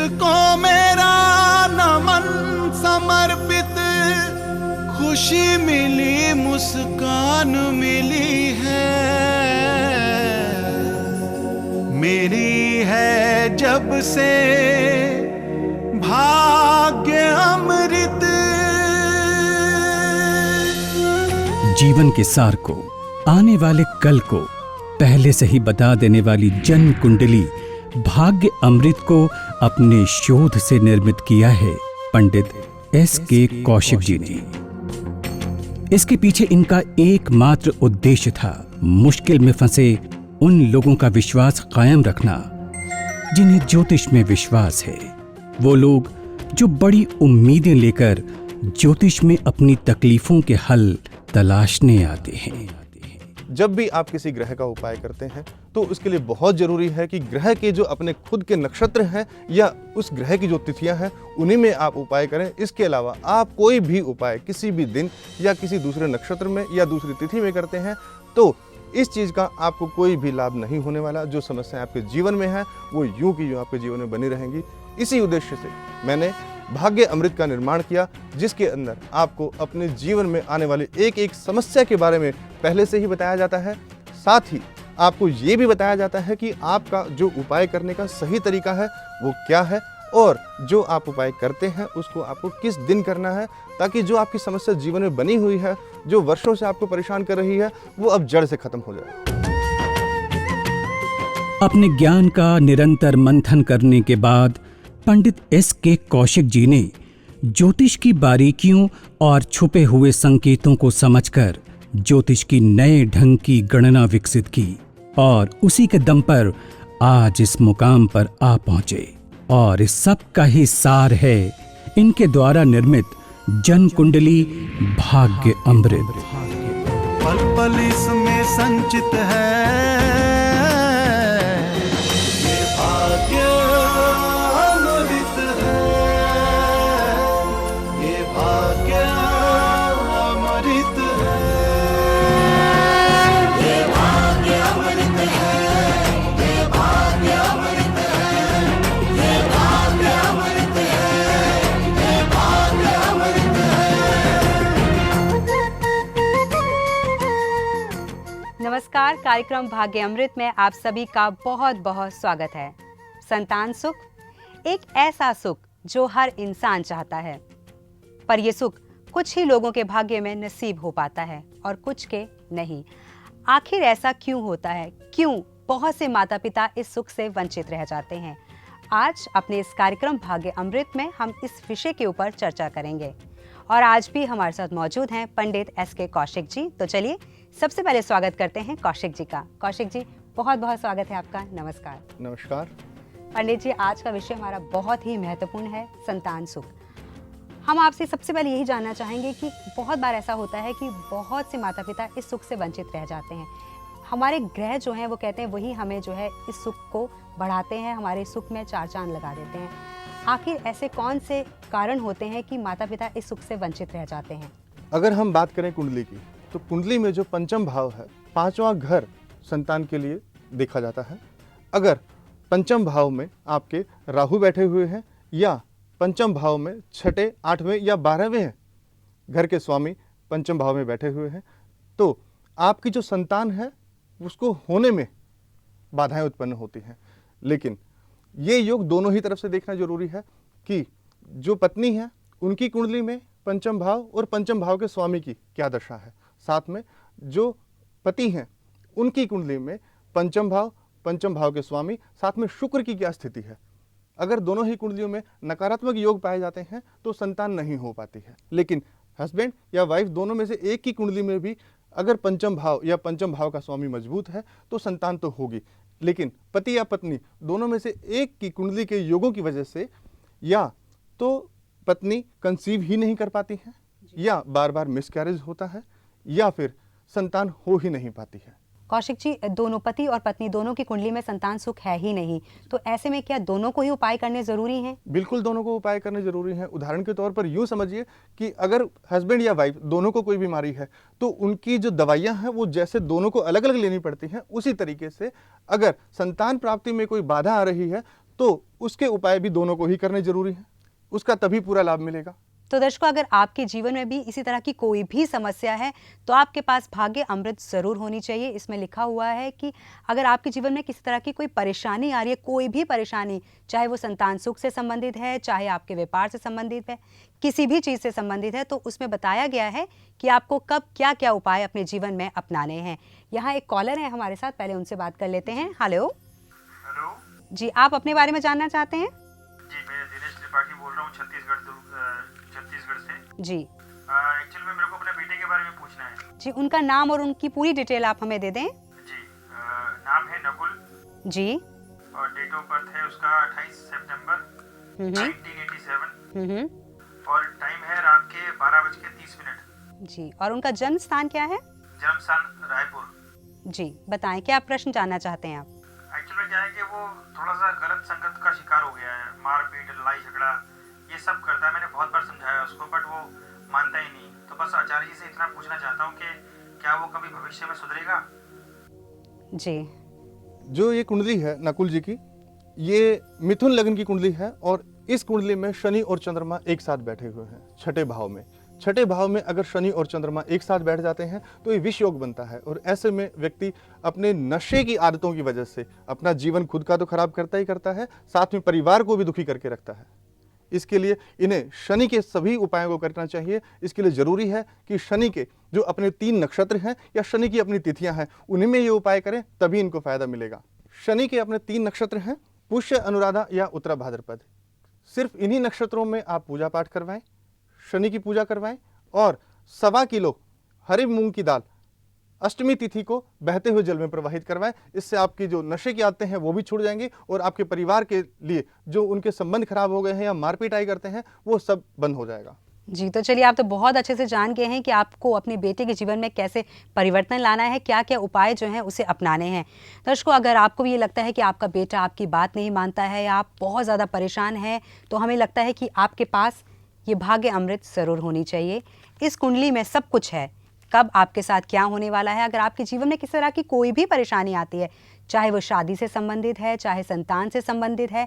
जिसको मेरा नमन समर्पित, खुशी मिली मुस्कान मिली है, मेरी है जब से भाग्य अमृत। जीवन के सार को, आने वाले कल को पहले से ही बता देने वाली जन्म कुंडली भाग्य अमृत को अपने शोध से निर्मित किया है पंडित S.K. कौशिक जी ने। इसके पीछे इनका एकमात्र उद्देश्य था मुश्किल में फंसे उन लोगों का विश्वास कायम रखना जिन्हें ज्योतिष में विश्वास है। वो लोग जो बड़ी उम्मीदें लेकर ज्योतिष में अपनी तकलीफों के हल तलाशने आते हैं। जब भी आप किसी ग्रह का उपाय करते हैं तो उसके लिए बहुत जरूरी है कि ग्रह के जो अपने खुद के नक्षत्र हैं या उस ग्रह की जो तिथियां हैं उन्हीं में आप उपाय करें। इसके अलावा आप कोई भी उपाय किसी भी दिन या किसी दूसरे नक्षत्र में या दूसरी तिथि में करते हैं तो इस चीज़ का आपको कोई भी लाभ नहीं होने वाला। जो समस्याएं आपके जीवन में है वो यूं की यूं आपके जीवन में बनी रहेंगी। इसी उद्देश्य से मैंने भाग्य अमृत का निर्माण किया, जिसके अंदर आपको अपने जीवन में आने वाली एक एक समस्या के बारे में पहले से ही बताया जाता है। साथ ही आपको ये भी बताया जाता है कि आपका जो उपाय करने का सही तरीका है वो क्या है और जो आप उपाय करते हैं उसको आपको किस दिन करना है, ताकि जो आपकी समस्या जीवन में बनी हुई है, जो वर्षों से आपको परेशान कर रही है, वो अब जड़ से खत्म हो जाए। अपने ज्ञान का निरंतर मंथन करने के बाद पंडित S.K. कौशिक जी ने ज्योतिष की बारीकियों और छुपे हुए संकेतों को समझकर ज्योतिष की नए ढंग की गणना विकसित की और उसी के दम पर आज इस मुकाम पर आ पहुंचे। और इस सब का ही सार है इनके द्वारा निर्मित जन्म कुंडली भाग्य अमृत। पल पल इसमें संचित है ये भाग्य अमृत है, ये भाग्य अमृत है, ये भाग्य अमृत है, ये भाग्य अमृत है, ये भाग्य अमृत है, ये भाग्य अमृत है। नमस्कार, कार्यक्रम भाग्य अमृत में आप सभी का बहुत बहुत स्वागत है। संतान सुख एक ऐसा सुख जो हर इंसान चाहता है, पर यह सुख कुछ ही लोगों के भाग्य में नसीब हो पाता है और कुछ के नहीं। आखिर ऐसा क्यों होता है? क्यों बहुत से माता पिता इस सुख से वंचित रह जाते हैं? आज अपने इस कार्यक्रम भाग्य अमृत में हम इस विषय के ऊपर चर्चा करेंगे और आज भी हमारे साथ मौजूद हैं पंडित S.K. कौशिक जी। तो चलिए सबसे पहले स्वागत करते हैं कौशिक जी का। कौशिक जी, बहुत बहुत स्वागत है आपका। नमस्कार। नमस्कार पंडित जी, आज का विषय हमारा बहुत ही महत्वपूर्ण है, संतान सुख। हम आपसे सबसे पहले यही जानना चाहेंगे कि बहुत बार ऐसा होता है कि बहुत से माता पिता इस सुख से वंचित रह जाते हैं। हमारे ग्रह जो हैं वो कहते हैं वही हमें जो है इस सुख को बढ़ाते हैं, हमारे सुख में चार चांद लगा देते हैं। आखिर ऐसे कौन से कारण होते हैं कि माता पिता इस सुख से वंचित रह जाते हैं? अगर हम बात करें कुंडली की तो कुंडली में जो पंचम भाव है, पांचवा घर संतान के लिए देखा जाता है। अगर पंचम भाव में आपके राहु बैठे हुए हैं या पंचम भाव में छठे, आठवें या 12वें घर के स्वामी पंचम भाव में बैठे हुए हैं तो आपकी जो संतान है उसको होने में बाधाएं उत्पन्न होती हैं। लेकिन ये योग दोनों ही तरफ से देखना जरूरी है कि जो पत्नी है उनकी कुंडली में पंचम भाव और पंचम भाव के स्वामी की क्या दशा है, साथ में जो पति हैं उनकी कुंडली में पंचम भाव के स्वामी, साथ में शुक्र की क्या स्थिति है। अगर दोनों ही कुंडलियों में नकारात्मक योग पाए जाते हैं तो संतान नहीं हो पाती है। लेकिन हस्बैंड या वाइफ दोनों में से एक की कुंडली में भी अगर पंचम भाव या पंचम भाव का स्वामी मजबूत है तो संतान तो होगी। लेकिन पति या पत्नी दोनों में से एक की कुंडली के योगों की वजह से या तो पत्नी कंसीव ही नहीं कर पाती है या बार बार मिसकैरेज होता है या फिर संतान हो ही नहीं पाती है। कौशिक जी, दोनों पति और पत्नी दोनों की कुंडली में संतान सुख है ही नहीं, तो ऐसे में क्या दोनों को ही उपाय करने जरूरी हैं? बिल्कुल दोनों को उपाय करने जरूरी हैं। उदाहरण के तौर पर यूँ समझिए कि अगर हस्बैंड या वाइफ दोनों को कोई बीमारी है तो उनकी जो दवाइयाँ हैं वो जैसे दोनों को अलग अलग लेनी पड़ती हैं, उसी तरीके से अगर संतान प्राप्ति में कोई बाधा आ रही है तो उसके उपाय भी दोनों को ही करने जरूरी है, उसका तभी पूरा लाभ मिलेगा। तो दर्शकों, अगर आपके जीवन में भी इसी तरह की कोई भी समस्या है तो आपके पास भाग्य अमृत जरूर होनी चाहिए। इसमें लिखा हुआ है कि अगर आपके जीवन में किसी तरह की कोई परेशानी आ रही है, कोई भी परेशानी, चाहे वो संतान सुख से संबंधित है, चाहे आपके व्यापार से संबंधित है, किसी भी चीज़ से संबंधित है, तो उसमें बताया गया है कि आपको कब क्या क्या उपाय अपने जीवन में अपनाने हैं। यहाँ एक कॉलर है हमारे साथ, पहले उनसे बात कर लेते हैं। हेलो। हेलो जी, आप अपने बारे में जानना चाहते हैं? जी, मैं दिनेश त्रिपाठी बोल रहा हूँ छत्तीसगढ़ से। जी। एक्चुअली में मेरे को अपने बेटे के बारे में पूछना है। जी, उनका नाम और उनकी पूरी डिटेल आप हमें दे दें। जी, नाम है नकुल। जी। और डेट ऑफ बर्थ है उसका 28 सितंबर 1987। और टाइम है रात के 12:30। जी, और उनका जन्म स्थान क्या है? जन्म स्थान रायपुर। जी, बताएं क्या प्रश्न जानना चाहते हैं आप? एक्चुअली में क्या है कि वो थोड़ा सा गलत संगत का शिकार हो गया है, मारपीट, लड़ाई झगड़ा ये सब करता है। मैंने बहुत बार समझाया उसको, बट वो मानता ही नहीं। तो बस आचार्य जी से इतना पूछना चाहता हूँ कि क्या वो कभी भविष्य में सुधरेगा? जी। जो ये कुंडली है नकुल जी की, ये मिथुन लग्न की कुंडली है और इस कुंडली में शनि और चंद्रमा एक साथ बैठे हुए हैं छठे भाव में। छठे भाव में अगर शनि और चंद्रमा एक साथ बैठ जाते हैं तो ये विष योग बनता है, और ऐसे में व्यक्ति अपने नशे की आदतों की वजह से अपना जीवन खुद का तो खराब करता ही करता है, साथ में परिवार को भी दुखी करके रखता है। इसके लिए इन्हें शनि के सभी उपायों को करना चाहिए। इसके लिए जरूरी है कि शनि के जो अपने 3 नक्षत्र हैं या शनि की अपनी तिथियां हैं, उन्हीं में ये उपाय करें, तभी इनको फायदा मिलेगा। शनि के अपने 3 नक्षत्र हैं, पुष्य, अनुराधा या उत्तरा भाद्रपद। सिर्फ इन्हीं नक्षत्रों में आप पूजा पाठ करवाएं, शनि की पूजा करवाएं, और 1.25 किलो हरी मूंग की दाल अष्टमी तिथि को बहते हुए जल में प्रवाहित करवाएं। इससे आपकी जो नशे की आदतें हैं वो भी छूट जाएंगी, और आपके परिवार के लिए जो उनके संबंध खराब हो गए हैं या मारपीटाई करते हैं वो सब बंद हो जाएगा। जी, तो चलिए, आप तो बहुत अच्छे से जान गए हैं कि आपको अपने बेटे के जीवन में कैसे परिवर्तन लाना है, क्या क्या उपाय जो हैं उसे अपनाने हैं। दर्शकों, अगर आपको भी ये लगता है कि आपका बेटा आपकी बात नहीं मानता है या आप बहुत ज़्यादा परेशान हैं, तो हमें लगता है कि आपके पास ये भाग्य अमृत ज़रूर होनी चाहिए। इस कुंडली में सब कुछ है, कब आपके साथ क्या होने वाला है। अगर आपके जीवन में किसी तरह की कोई भी परेशानी आती है, चाहे वो शादी से संबंधित है, चाहे संतान से संबंधित है,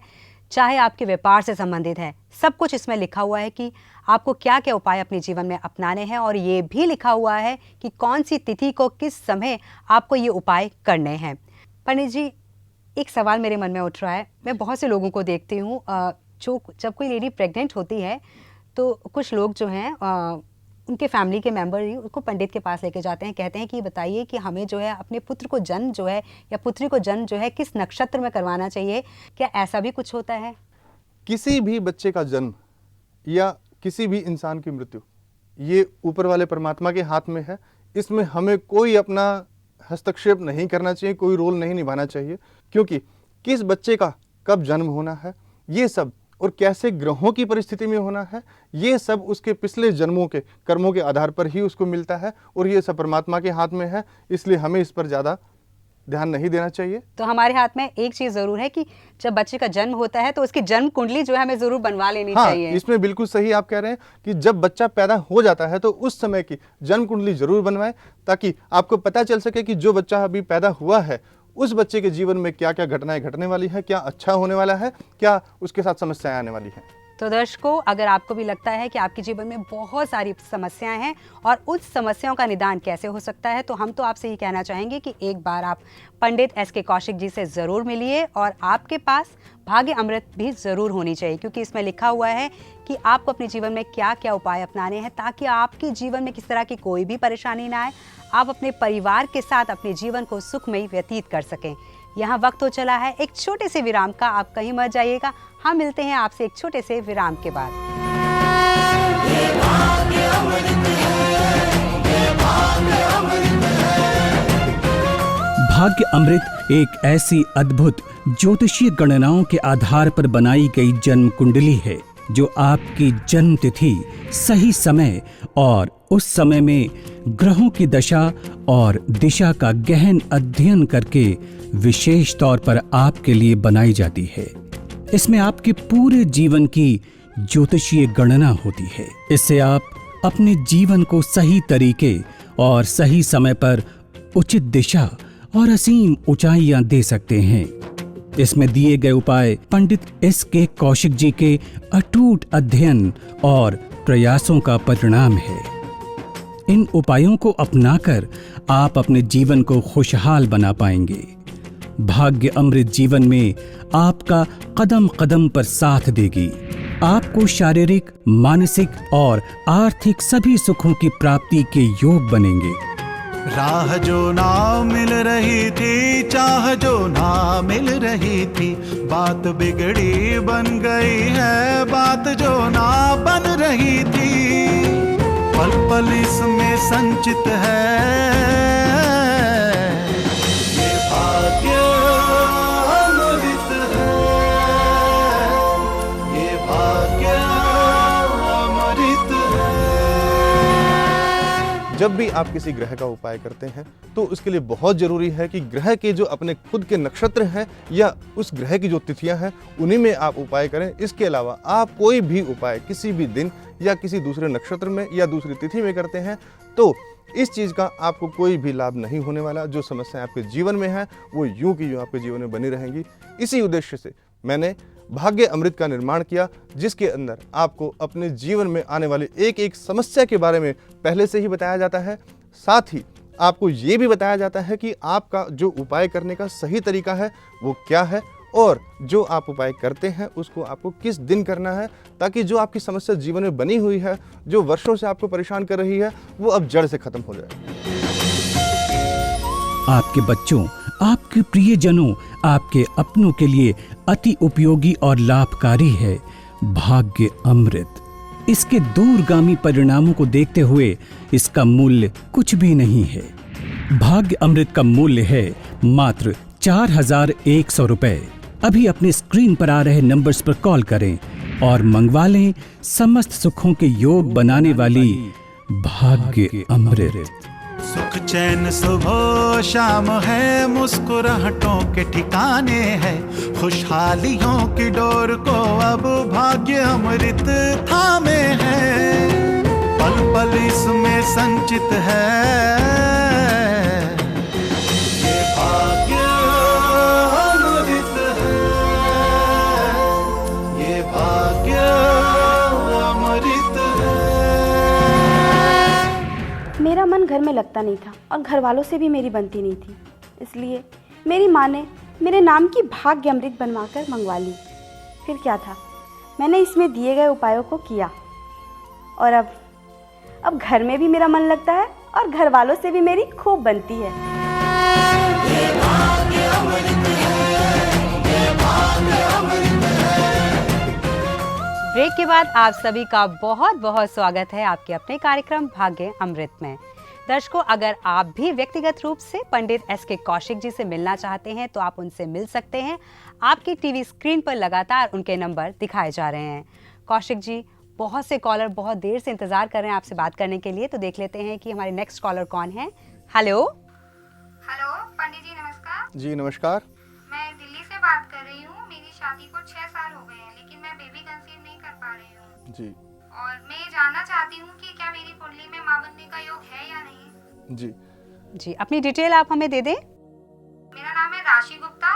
चाहे आपके व्यापार से संबंधित है, सब कुछ इसमें लिखा हुआ है कि आपको क्या क्या उपाय अपने जीवन में अपनाने हैं, और ये भी लिखा हुआ है कि कौन सी तिथि को किस समय आपको ये उपाय करने हैं। पंडित जी, एक सवाल मेरे मन में उठ रहा है। मैं बहुत से लोगों को देखती हूँ, जो जब कोई लेडी प्रेग्नेंट होती है तो कुछ लोग जो हैं उनके फैमिली के मेंबर ही उसको पंडित के पास लेके जाते हैं, कहते हैं कि बताइए कि हमें जो है अपने पुत्र को जन्म जो है या पुत्री को जन्म जो है किस नक्षत्र में करवाना चाहिए। क्या ऐसा भी कुछ होता है? किसी भी बच्चे का जन्म या किसी भी इंसान की मृत्यु ये ऊपर वाले परमात्मा के हाथ में है। इसमें हमें कोई अपना हस्तक्षेप नहीं करना चाहिए, कोई रोल नहीं निभाना चाहिए, क्योंकि किस बच्चे का कब जन्म होना है ये सब, और कैसे ग्रहों की परिस्थिति में होना है, ये सब उसके पिछले जन्मों के कर्मों के आधार पर ही उसको मिलता है, और ये सब परमात्मा के हाथ में है। इसलिए हमें इस पर ज़्यादा ध्यान नहीं देना चाहिए। तो हमारे हाथ में एक चीज़ ज़रूर है कि जब बच्चे का जन्म होता है तो उसकी जन्म कुंडली जो है हमें ज़रूर बनवा लेनी चाहिए। इसमें बिल्कुल सही आप कह रहे हैं कि जब बच्चा पैदा हो जाता है तो उस समय की जन्म कुंडली जरूर बनवाएं, ताकि आपको पता चल सके कि जो बच्चा अभी पैदा हुआ है उस बच्चे के जीवन में क्या क्या घटनाएं घटने वाली है, क्या अच्छा होने वाला है, क्या उसके साथ समस्याएं आने वाली हैं। तो दर्शकों, अगर आपको भी लगता है कि आपके जीवन में बहुत सारी समस्याएं हैं और उस समस्याओं का निदान कैसे हो सकता है, तो हम तो आपसे ये कहना चाहेंगे कि एक बार आप पंडित एस के कौशिक जी से ज़रूर मिलिए, और आपके पास भाग्य अमृत भी ज़रूर होनी चाहिए, क्योंकि इसमें लिखा हुआ है कि आपको अपने जीवन में क्या क्या उपाय अपनाने हैं ताकि आपके जीवन में किस तरह की कोई भी परेशानी ना आए, आप अपने परिवार के साथ अपने जीवन को सुखमयी व्यतीत कर सकें। यहाँ वक्त हो चला है एक छोटे से विराम का, आप कहीं मत जाइएगा। हम मिलते हैं आपसे एक छोटे से विराम के बाद। भाग्य अमृत एक ऐसी अद्भुत ज्योतिषीय गणनाओं के आधार पर बनाई गई जन्म कुंडली है जो आपकी जन्म तिथि, सही समय और उस समय में ग्रहों की दशा और दिशा का गहन अध्ययन करके विशेष तौर पर आपके लिए बनाई जाती है। इसमें आपके पूरे जीवन की ज्योतिषीय गणना होती है। इससे आप अपने जीवन को सही तरीके और सही समय पर उचित दिशा और असीम ऊंचाइयां दे सकते हैं। इसमें दिए गए उपाय पंडित S.K. कौशिक जी के अटूट अध्ययन और प्रयासों का परिणाम है। इन उपायों को अपनाकर आप अपने जीवन को खुशहाल बना पाएंगे। भाग्य अमृत जीवन में आपका कदम कदम पर साथ देगी। आपको शारीरिक, मानसिक और आर्थिक सभी सुखों की प्राप्ति के योग बनेंगे। राह जो ना मिल रही थी, चाह जो ना मिल रही थी, बात बिगड़ी बन गई है, बात जो ना बन रही थी, पल पल इसमें संचित है ये भाग्य अमृत है, ये भाग्य अमृत है। जब भी आप किसी ग्रह का उपाय करते हैं तो उसके लिए बहुत ज़रूरी है कि ग्रह के जो अपने खुद के नक्षत्र हैं या उस ग्रह की जो तिथियां हैं उन्हीं में आप उपाय करें। इसके अलावा आप कोई भी उपाय किसी भी दिन या किसी दूसरे नक्षत्र में या दूसरी तिथि में करते हैं तो इस चीज़ का आपको कोई भी लाभ नहीं होने वाला। जो समस्याएं आपके जीवन में हैं वो यूं की यूं आपके जीवन में बनी रहेंगी। इसी उद्देश्य से मैंने भाग्य अमृत का निर्माण किया, जिसके अंदर आपको अपने जीवन में आने वाली एक एक समस्या के बारे में पहले से ही बताया जाता है। साथ ही आपको ये भी बताया जाता है कि आपका जो उपाय करने का सही तरीका है वो क्या है और जो आप उपाय करते हैं उसको आपको किस दिन करना है, ताकि जो आपकी समस्या जीवन में बनी हुई है, जो वर्षों से आपको परेशान कर रही है, वो अब जड़ से खत्म हो जाए। आपके बच्चों, आपके प्रियजनों, आपके अपनों के लिए अति उपयोगी और लाभकारी है भाग्य अमृत। इसके दूरगामी परिणामों को देखते हुए इसका मूल्य कुछ भी नहीं है। भाग्य अमृत का मूल्य है मात्र 4100 रुपए। अभी अपने स्क्रीन पर आ रहे नंबर्स पर कॉल करें और मंगवा लें समस्त सुखों के योग बनाने वाली भाग्य अमृत। सुख चैन सुबह शाम है, मुस्कुराहटों के ठिकाने है, खुशहालियों की डोर को अब भाग्य अमृत थामे है, पल पल इसमें संचित है ये भाग्य अमृत है, ये भाग्य अमृत है। मेरा मन घर में लगता नहीं था और घर वालों से भी मेरी बनती नहीं थी, इसलिए मेरी माँ ने मेरे नाम की भाग्य अमृत बनवाकर मंगवा ली। फिर क्या था, मैंने इसमें दिए गए उपायों को किया और अब घर में भी मेरा मन लगता है और घर वालों से भी मेरी खूब बनती है। ब्रेक के बाद आप सभी का बहुत बहुत स्वागत है आपके अपने कार्यक्रम भाग्य अमृत में। दर्शकों, अगर आप भी व्यक्तिगत रूप से पंडित S.K. कौशिक जी से मिलना चाहते हैं तो आप उनसे मिल सकते हैं। आपकी टीवी स्क्रीन पर लगातार उनके नंबर दिखाए जा रहे हैं। कौशिक जी, बहुत से कॉलर बहुत देर से इंतजार कर रहे हैं आपसे बात करने के लिए, तो देख लेते हैं कि हमारे नेक्स्ट कॉलर कौन है। हेलो हेलो पंडित जी, नमस्कार। जी नमस्कार। मैं दिल्ली से बात कर रही हूँ। मेरी शादी को 6 साल हो गए हैं, लेकिन मैं बेबी कंसीव नहीं कर पा रही हूँ जी और मैं ये जानना चाहती हूँ कि क्या मेरी कुंडली में मां बनने का योग है या नहीं। जी जी, अपनी डिटेल आप हमें दे दें। मेरा नाम है राशि गुप्ता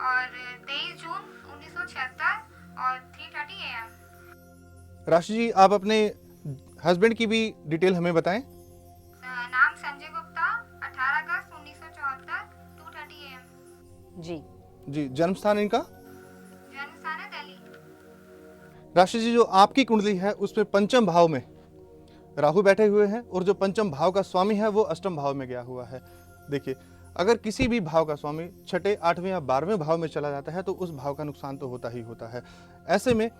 और 23 जून 1976 और 3:30 AM। राशि जी, आप अपने हस्बैंड की भी डिटेल हमें बताएं। नाम संजय गुप्ता, 18 अगस्त 1974, 2:30 AM। जी जी, जन्म स्थान इनका? जन्म स्थान है दिल्ली। राशि जी, जो आपकी कुंडली है उसमें पंचम भाव में राहु बैठे हुए हैं और जो पंचम भाव का स्वामी है वो अष्टम भाव में गया हुआ है। देखिए, अगर किसी भी भाव का स्वामी छठे, 8वें या 12वें भाव में चला जाता है तो उस भाव का नुकसान तो होता ही होता है। ऐसे में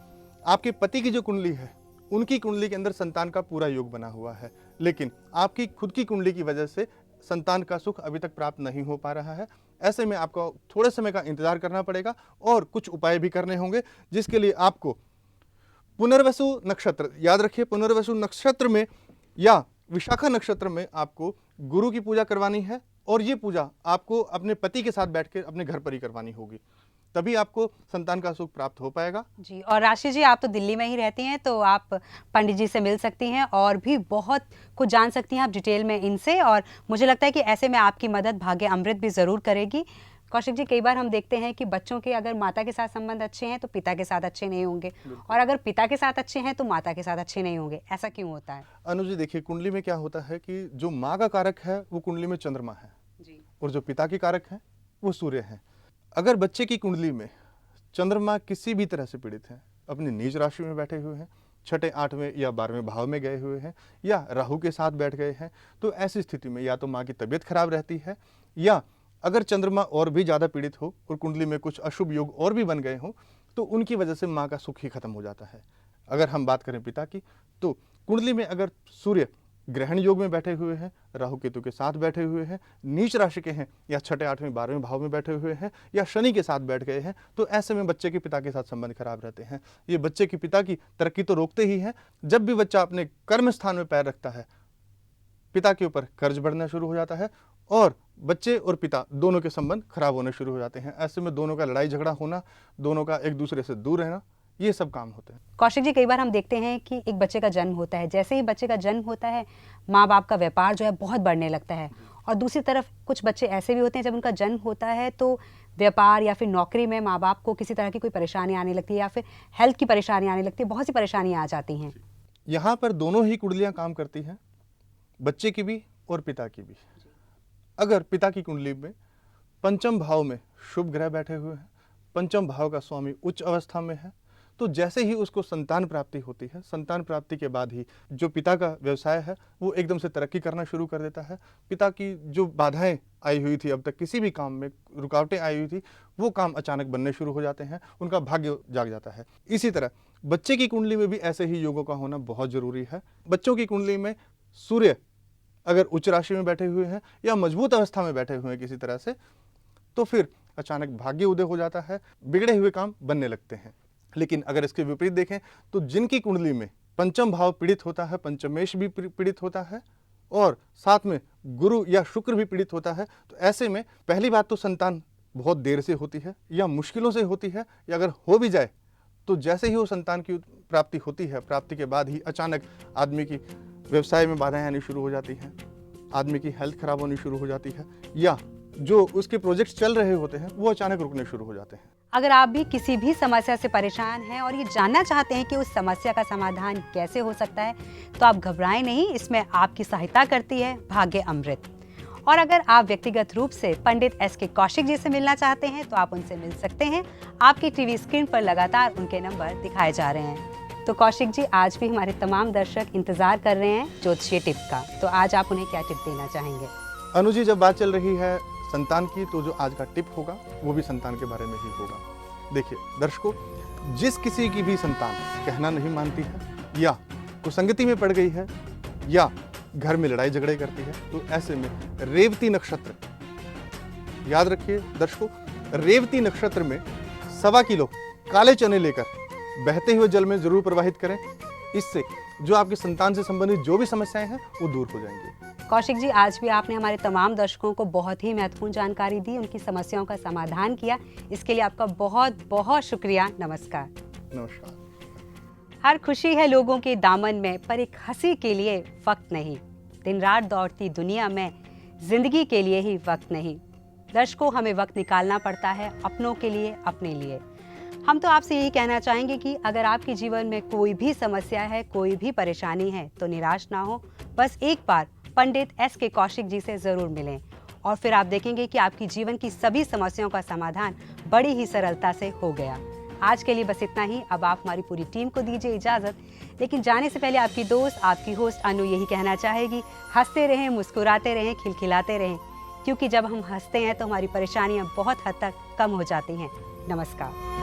आपके पति की जो कुंडली है उनकी कुंडली के अंदर संतान का पूरा योग बना हुआ है, लेकिन आपकी खुद की कुंडली की वजह से संतान का सुख अभी तक प्राप्त नहीं हो पा रहा है। ऐसे में आपको थोड़े समय का इंतजार करना पड़ेगा और कुछ उपाय भी करने होंगे, जिसके लिए आपको पुनर्वसु नक्षत्र, याद रखिए पुनर्वसु नक्षत्र में या विशाखा नक्षत्र में आपको गुरु की पूजा करवानी है और ये पूजा आपको अपने पति के साथ बैठकर अपने घर पर ही करवानी होगी, तभी आपको संतान का सुख प्राप्त हो पाएगा। जी, और राशि जी, आप तो दिल्ली में ही रहती हैं तो आप पंडित जी से मिल सकती हैं और भी बहुत कुछ जान सकती हैं आप डिटेल में इनसे, और मुझे लगता है कि ऐसे में आपकी मदद भाग्य अमृत भी ज़रूर करेगी। कौशिक जी, कई बार हम देखते हैं कि बच्चों के अगर माता के साथ संबंध अच्छे हैं तो पिता के साथ अच्छे नहीं होंगे, और अगर पिता के साथ अच्छे हैं तो माता के साथ अच्छे नहीं होंगे। ऐसा क्यों होता है? अनु जी, देखिए कुंडली में क्या होता है कि जो माँ का कारक है वो कुंडली में चंद्रमा है जी। और जो पिता की कारक है वो सूर्य है। अगर बच्चे की कुंडली में चंद्रमा किसी भी तरह से पीड़ित है, अपनी नीच राशि में बैठे हुए हैं, छठे, 8वें या 12वें भाव में गए हुए हैं, या राहु के साथ बैठ गए हैं, तो ऐसी स्थिति में या तो माँ की तबीयत खराब रहती है, या अगर चंद्रमा और भी ज़्यादा पीड़ित हो और कुंडली में कुछ अशुभ योग और भी बन गए हों तो उनकी वजह से माँ का सुख ही खत्म हो जाता है। अगर हम बात करें पिता की, तो कुंडली में अगर सूर्य ग्रहण योग में बैठे हुए हैं, राहु केतु के साथ बैठे हुए हैं, नीच राशि के हैं, या छठे, 8वें, 12वें भाव में बैठे हुए हैं, या शनि के साथ बैठ गए हैं, तो ऐसे में बच्चे के पिता के साथ संबंध खराब रहते हैं। ये बच्चे के पिता की तरक्की तो रोकते ही हैं, जब भी बच्चा अपने कर्म स्थान में पैर रखता है पिता के ऊपर कर्ज बढ़ना शुरू हो जाता है और बच्चे और पिता दोनों के संबंध खराब होने शुरू हो जाते हैं। ऐसे में दोनों का लड़ाई झगड़ा होना, दोनों का एक दूसरे से दूर रहना, ये सब काम होते हैं। कौशिक जी, कई बार हम देखते हैं कि एक बच्चे का जन्म होता है, जैसे ही बच्चे का जन्म होता है माँ बाप का व्यापार जो है बहुत बढ़ने लगता है, और दूसरी तरफ कुछ बच्चे ऐसे भी होते हैं जब उनका जन्म होता है तो व्यापार या फिर नौकरी में माँ बाप को किसी तरह की कोई परेशानी आने लगती है या फिर हेल्थ की परेशानी आने लगती है, बहुत सी परेशानियाँ आ जाती हैं। यहाँ पर दोनों ही कुंडलियाँ काम करती हैं, बच्चे की भी और पिता की भी। अगर पिता की कुंडली में पंचम भाव में शुभ ग्रह बैठे हुए हैं, पंचम भाव का स्वामी उच्च अवस्था में है, तो जैसे ही उसको संतान प्राप्ति होती है, संतान प्राप्ति के बाद ही जो पिता का व्यवसाय है वो एकदम से तरक्की करना शुरू कर देता है। पिता की जो बाधाएं आई हुई थी, अब तक किसी भी काम में रुकावटें आई हुई थी, वो काम अचानक बनने शुरू हो जाते हैं, उनका भाग्य जाग जाता है। इसी तरह बच्चे की कुंडली में भी ऐसे ही योगों का होना बहुत जरूरी है। बच्चों की कुंडली में सूर्य अगर उच्च राशि में बैठे हुए हैं या मजबूत अवस्था में बैठे हुए हैं किसी तरह से, तो फिर अचानक भाग्य उदय हो जाता है, बिगड़े हुए काम बनने लगते हैं। लेकिन अगर इसके विपरीत देखें तो जिनकी कुंडली में पंचम भाव पीड़ित होता है, पंचमेश भी पीड़ित होता है और साथ में गुरु या शुक्र भी पीड़ित होता है, तो ऐसे में पहली बात तो संतान बहुत देर से होती है या मुश्किलों से होती है, या अगर हो भी जाए तो जैसे ही वो संतान की प्राप्ति होती है, प्राप्ति के बाद ही अचानक आदमी की व्यवसाय में बाधाएं आनी शुरू हो जाती हैं, आदमी की हेल्थ खराब होनी शुरू हो जाती है, या जो उसके प्रोजेक्ट्स चल रहे होते हैं वो अचानक रुकने शुरू हो जाते हैं। अगर आप भी किसी भी समस्या से परेशान हैं और ये जानना चाहते हैं कि उस समस्या का समाधान कैसे हो सकता है, तो आप घबराएं नहीं, इसमें आपकी सहायता करती है भाग्य अमृत। और अगर आप व्यक्तिगत रूप से पंडित एस.के. कौशिक जी से मिलना चाहते हैं तो आप उनसे मिल सकते हैं। आपकी टीवी स्क्रीन पर लगातार उनके नंबर दिखाए जा रहे हैं। तो कौशिक जी, आज भी हमारे तमाम दर्शक इंतजार कर रहे हैं ज्योतिषीय टिप का, तो आज आप उन्हें क्या टिप देना चाहेंगे? अनु जी, जब बात चल रही है संतान की, तो जो आज का टिप होगा वो भी संतान के बारे में ही होगा। देखिए दर्शकों, जिस किसी की भी संतान कहना नहीं मानती है या कुसंगति में पड़ गई है या घर में लड़ाई झगड़े करती है, तो ऐसे में रेवती नक्षत्र, याद रखिए दर्शकों, रेवती नक्षत्र में 1.25 किलो काले चने लेकर बहते हुए जल में जरूर प्रवाहित करें। इससे जो आपकी संतान से संबंधित जो भी समस्याएं हैं वो दूर हो जाएंगी। कौशिक जी, आज भी आपने हमारे तमाम दर्शकों को बहुत ही महत्वपूर्ण जानकारी दी, उनकी समस्याओं का समाधान किया, इसके लिए आपका बहुत बहुत शुक्रिया। नमस्कार। नमस्कार। हर खुशी है लोगों के दामन में, पर एक हंसी के लिए वक्त नहीं। दिन रात दौड़ती दुनिया में जिंदगी के लिए ही वक्त नहीं। दर्शकों, हमें वक्त निकालना पड़ता है अपनों के लिए, अपने लिए। हम तो आपसे यही कहना चाहेंगे कि अगर आपके जीवन में कोई भी समस्या है, कोई भी परेशानी है, तो निराश ना हो। बस एक बार पंडित एस.के. कौशिक जी से जरूर मिलें और फिर आप देखेंगे कि आपकी जीवन की सभी समस्याओं का समाधान बड़ी ही सरलता से हो गया। आज के लिए बस इतना ही। अब आप हमारी पूरी टीम को दीजिए इजाजत, लेकिन जाने से पहले आपकी दोस्त, आपकी होस्ट अनु यही कहना चाहेगी, हंसते रहें, मुस्कुराते रहें, खिलखिलाते रहें, क्योंकि जब हम हंसते हैं तो हमारी परेशानियां बहुत हद तक कम हो जाती हैं। नमस्कार।